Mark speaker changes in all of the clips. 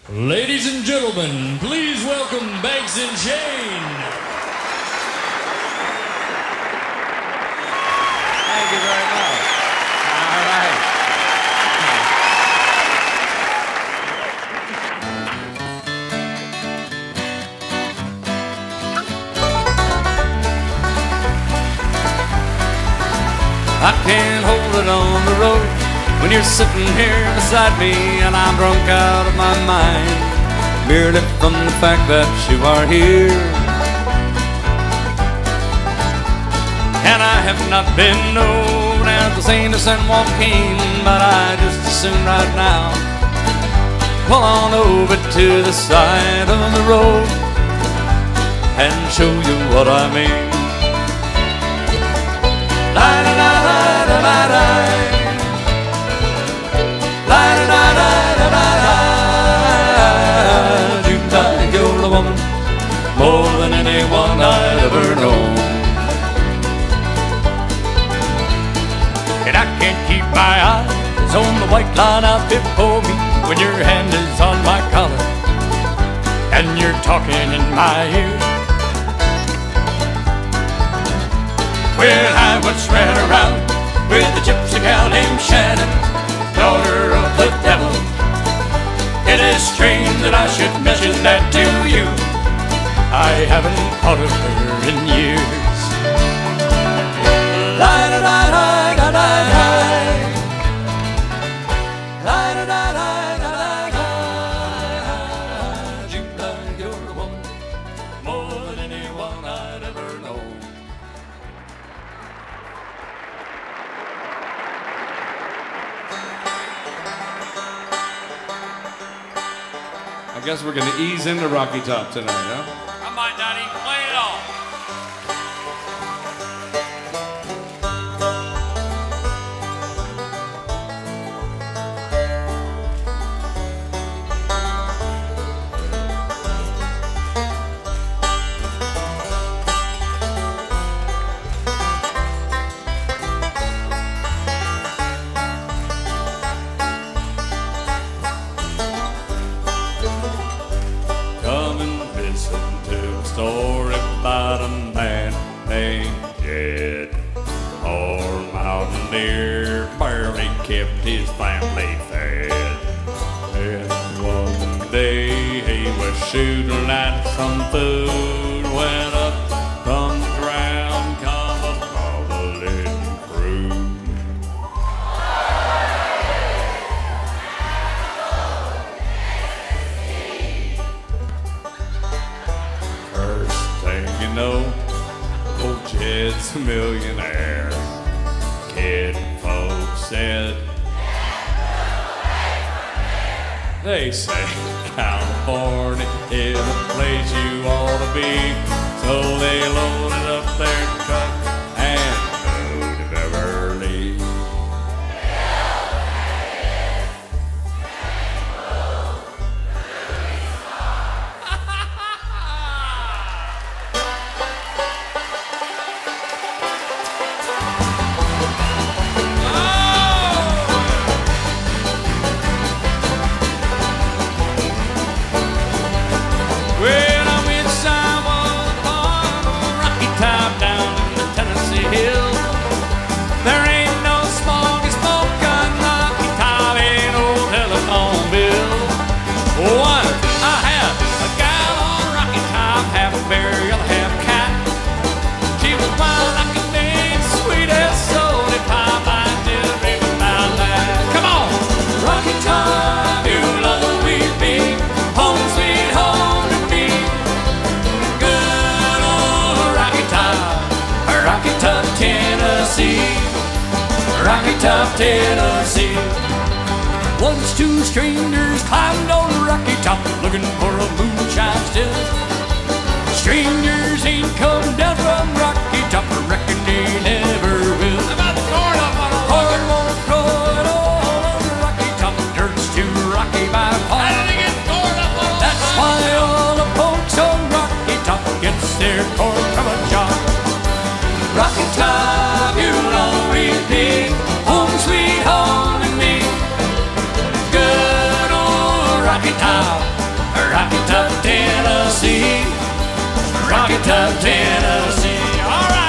Speaker 1: Ladies and gentlemen, please welcome Banks and Shane.
Speaker 2: Thank you very much. All right. I can't hold it on the road when you're sitting here beside me and I'm drunk out of my mind, merely from the fact that you are here. And I have not been known as the saint of San Joaquin, but I just as soon right now pull on over to the side of the road and show you what I mean. La la la la la la la. La la la la la la. You like you're the woman more than anyone I've ever known. And I can't keep my eyes on the white line out before me when your hand is on my collar and you're talking in my ear. Well, I once ran around with a gypsy gal named Shannon, daughter of the devil. It is strange that I should mention that to you. I haven't thought of her in years. La-da-da-da-da-da-da. La-da-da-da-da-da-da. You like you're a woman more than anyone I'd ever known.
Speaker 3: I guess we're going to ease into Rocky Top tonight, huh?
Speaker 2: I might not even play it all. Come and listen to a story about a man named Jed. Poor mountaineer barely kept his family fed. And one day he was shooting at some food when up from the ground come a bubbling crude. First thing you know, old Jed's a millionaire. Kid folks said, they say California is a place you ought to be. So they loaded up their truck and moved to Beverly. Well, I wish I was born on Rocky Top down in the Tennessee hills. There ain't no smoky smoke on Rocky Top, ain't no telephone bill. Once I had a gal on Rocky Top, half burial, half cat. She was wild like a name, sweet as soda pop. I did dream about that. Come on, Rocky Top, you'll always be home sweet home to me. Good old Rocky Top, Tennessee. Rocky Top, Tennessee. Once two strangers climbed on Rocky Top looking for a moonshine still. Strangers ain't come down from Rocky Top, I reckon they never will. How about the corn up on the corn won't grow at all on Rocky Top. Dirt's too rocky by far. How did they get corn up on? That's why all the folks on Rocky Top gets their corn from a jar. Rocky Top, you'll always be home sweet home to me. Good old Rocky Top. Rocky Top, Tennessee. Rocky Top, Tennessee. All right.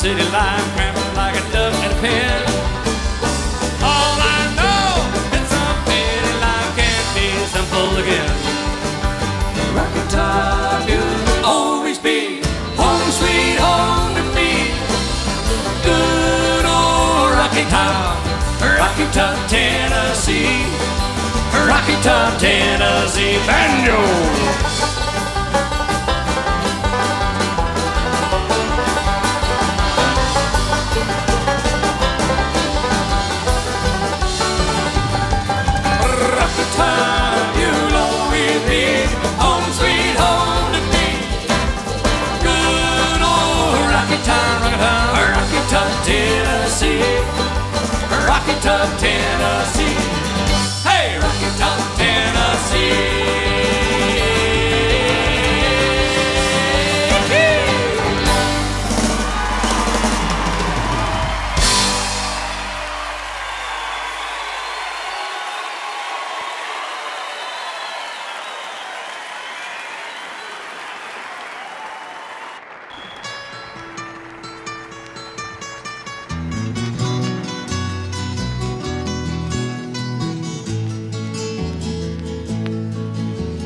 Speaker 2: City life, cramping like a duck in a pen. All I know is some city life can't be simple again. Rocky Top, you'll always be home, sweet home to me. Good old Rocky Top, Rocky Top, Tennessee. Rocky Top, Tennessee, banjo. Tennessee, Rocky Top, Tennessee. Hey, Rocky Top, Tennessee.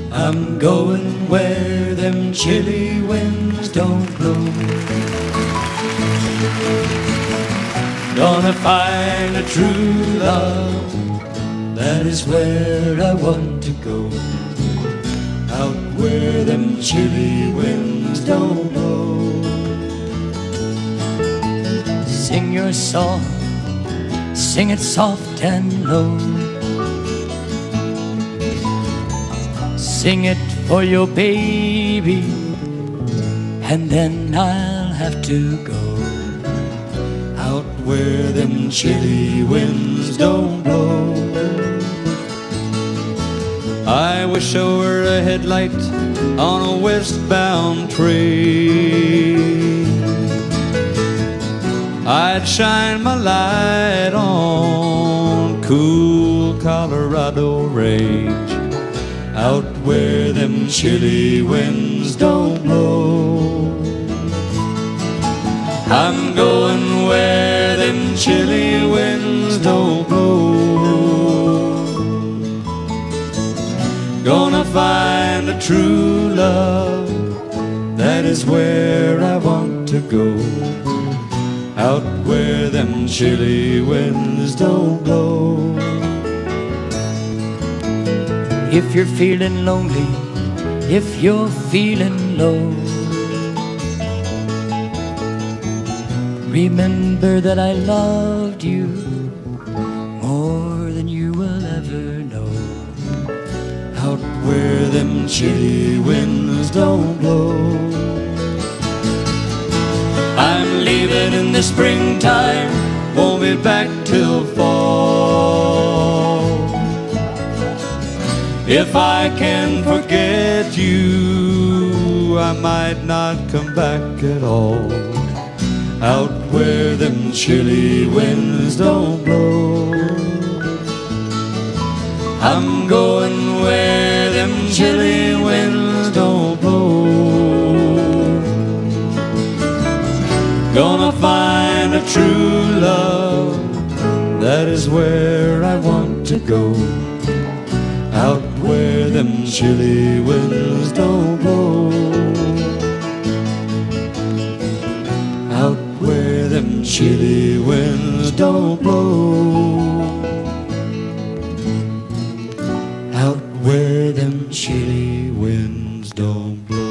Speaker 4: I'm going where them chilly winds don't blow. Gonna find a true love, that is where I want to go. Out where them chilly winds don't blow. Sing your song, sing it soft and low. Sing it for your baby, and then I'll have to go out where them chilly winds don't blow.
Speaker 5: I wish I were a headlight on a westbound train. I'd shine my light on cool Colorado range, out where them chilly winds don't blow. I'm going where them chilly winds don't blow. Gonna find a true love, that is where I want to go. Out where them chilly winds don't blow.
Speaker 4: If you're feeling lonely, if you're feeling low, remember that I loved you more than you will ever know.
Speaker 5: Out where them chilly winds don't blow. I'm leaving in the springtime, won't be back till fall. If I can forget you, I might not come back at all. Out where them chilly winds don't blow. I'm going where them chilly winds don't blow. Gonna find a true love, that is where I want to go. Out where them chilly winds don't blow. Out where them chilly winds don't blow. Out where them chilly winds don't blow.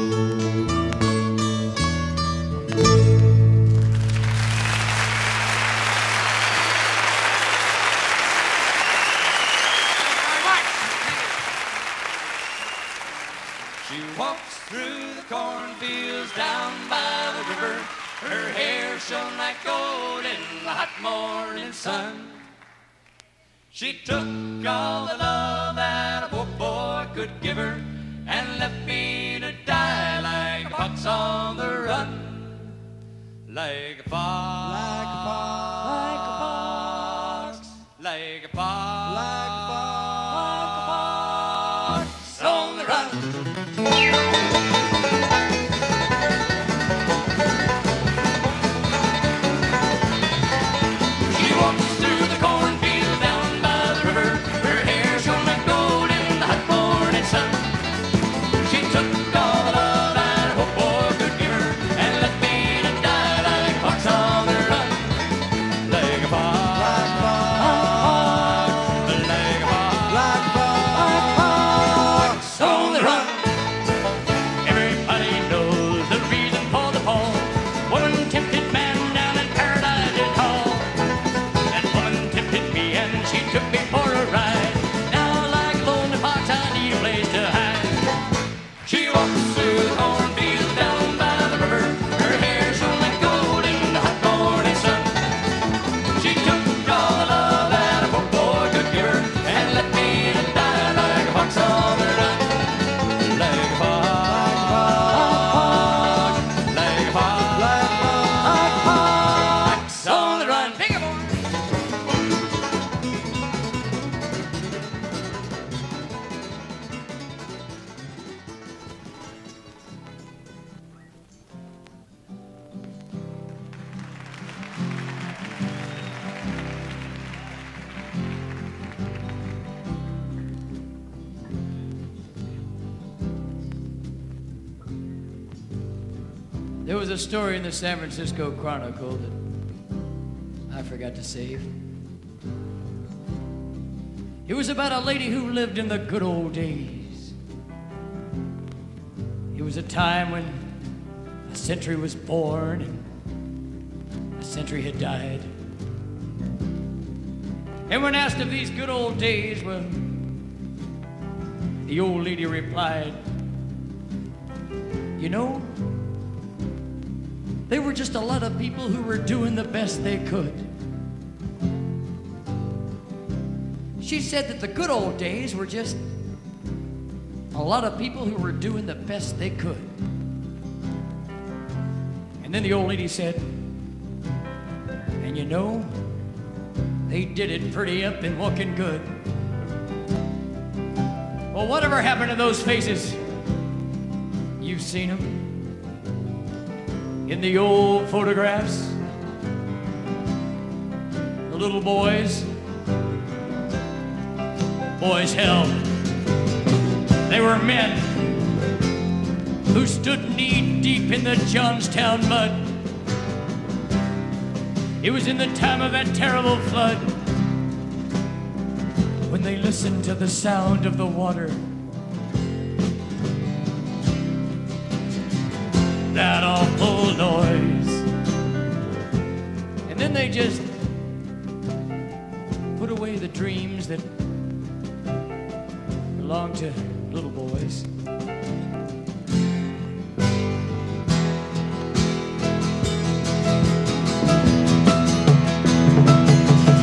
Speaker 2: She walks through the cornfields down by the river. Her hair shone like gold in the hot morning sun. She took all the love that a poor boy could give her and left me to die like a fox on the run. Like a fox, like a fox, like a fox, like a fox, on the run. She walks through the cornfield down by the river. Her hair shone like gold in the hot morning sun. She took all the love that a poor boy could give her and left me to die like a fox on the run. Like a fox, like a fox, like a fox, on the run. Everybody knows the reason for the fall. Woman tempted man down in paradise is call. That woman tempted me and she took me for a ride. Now like a lonely fox I need a place to hide. She walks through the cornfield down by the river. Her hair shone like gold in the hot morning sun. She took all the love that a poor boy could give her and left me to die like a fox on the run. Like a fox, like a fox, like a fox on the run. Pick it, boy.
Speaker 6: There was a story in the San Francisco Chronicle that I forgot to save. It was about a lady who lived in the good old days. It was a time when a century was born and a century had died. And when asked of these good old days, well, the old lady replied, you know, they were just a lot of people who were doing the best they could. She said that the good old days were just a lot of people who were doing the best they could. And then the old lady said, and you know, they did it pretty up and walking good. Well, whatever happened to those faces? You've seen them in the old photographs, the little boys. Boys, hell, they were men who stood knee deep in the Johnstown mud. It was in the time of that terrible flood when they listened to the sound of the water. That awful noise. And then they just put away the dreams that belong to little boys.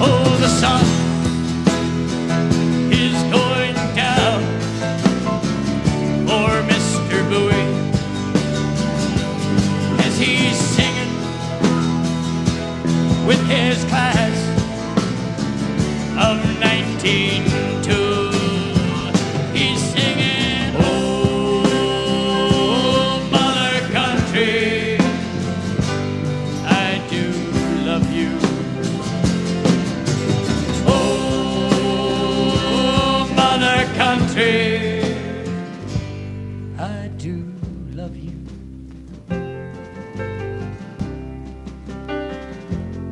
Speaker 6: Oh, the sun is going down for Mr. Bowie as he's singing with his class of 1902. He's singing, oh, mother country, I do love you. Oh, mother country, I do love you.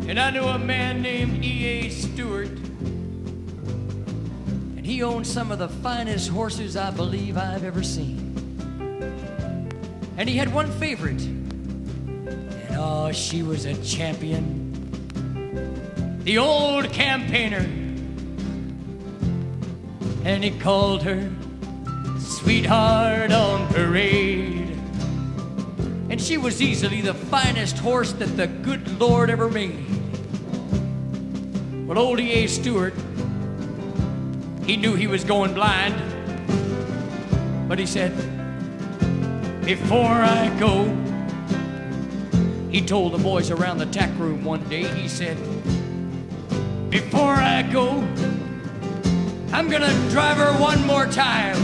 Speaker 6: And I knew a man named E.A. Stewart, and he owned some of the finest horses I believe I've ever seen. And he had one favorite, and oh, she was a champion. The old campaigner, and he called her Sweetheart on Parade. parade. And she was easily the finest horse that the good Lord ever made. Well, old E.A. Stewart, he knew he was going blind, but he said, before I go, he told the boys around the tack room one day, he said, before I go, I'm gonna drive her one more time.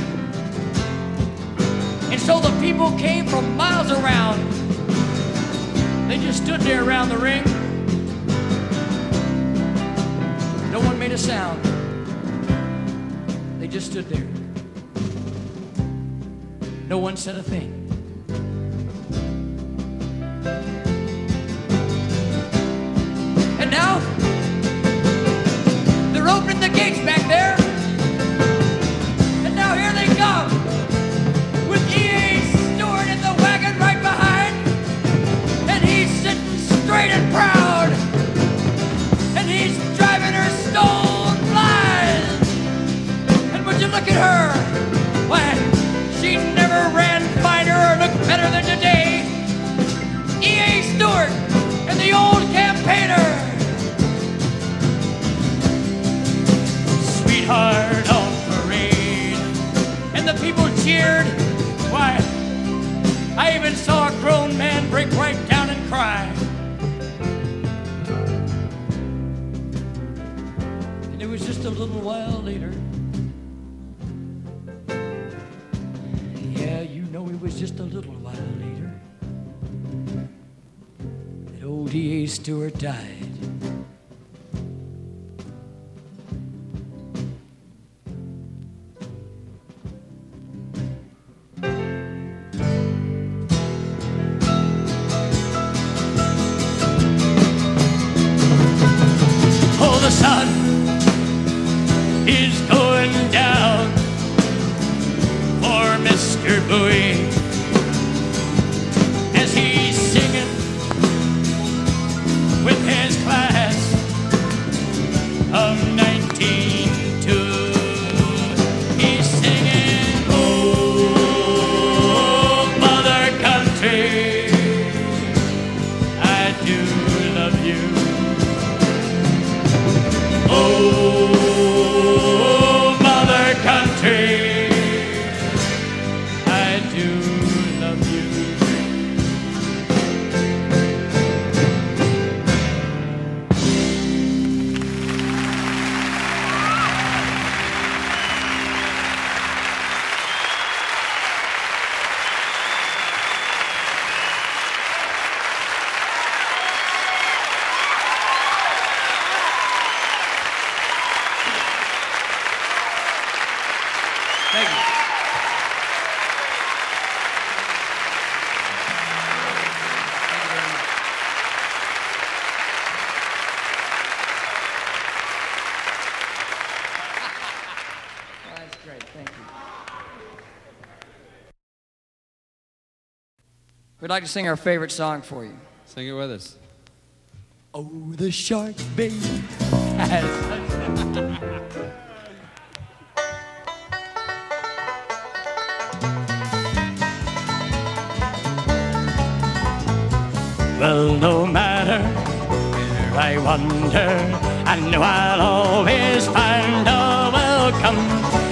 Speaker 6: And so the people came from miles around. They just stood there around the ring. No one made a sound. They just stood there. No one said a thing. And now, they're opening the gates back there. And now here they come, with E.A. Stewart in the wagon right behind. And he's sitting straight and proud. And he's driving her stone blind. And would you look at her? Why, she never ran finer or looked better than today. E.A. Stewart and the old campaigner. Sweetheart on parade. And the people cheered. Why, I even saw a grown man break right down and cry. And it was just a little while later. Yeah, you know it was just a little while later that old E.A. Stewart died. Oh, the sun is going down for Mr. Bowie as he's singing with his class of 1902. He's singing, oh, mother country, I do love you. Oh, mother country, I do love you. Thank you. That's great. Thank you. We'd like to sing our favorite song for you.
Speaker 3: Sing it with us.
Speaker 6: Oh, the shark baby has well, no matter where I wander, I know I'll always find a welcome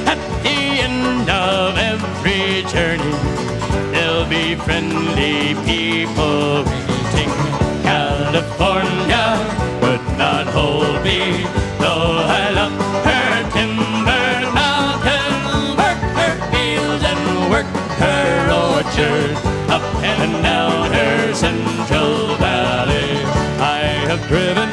Speaker 6: at the end of every journey. There'll be friendly people waiting. California would not hold me, though I love her timber mountain, work her fields and work her orchard, up and down her Central Valley. I have driven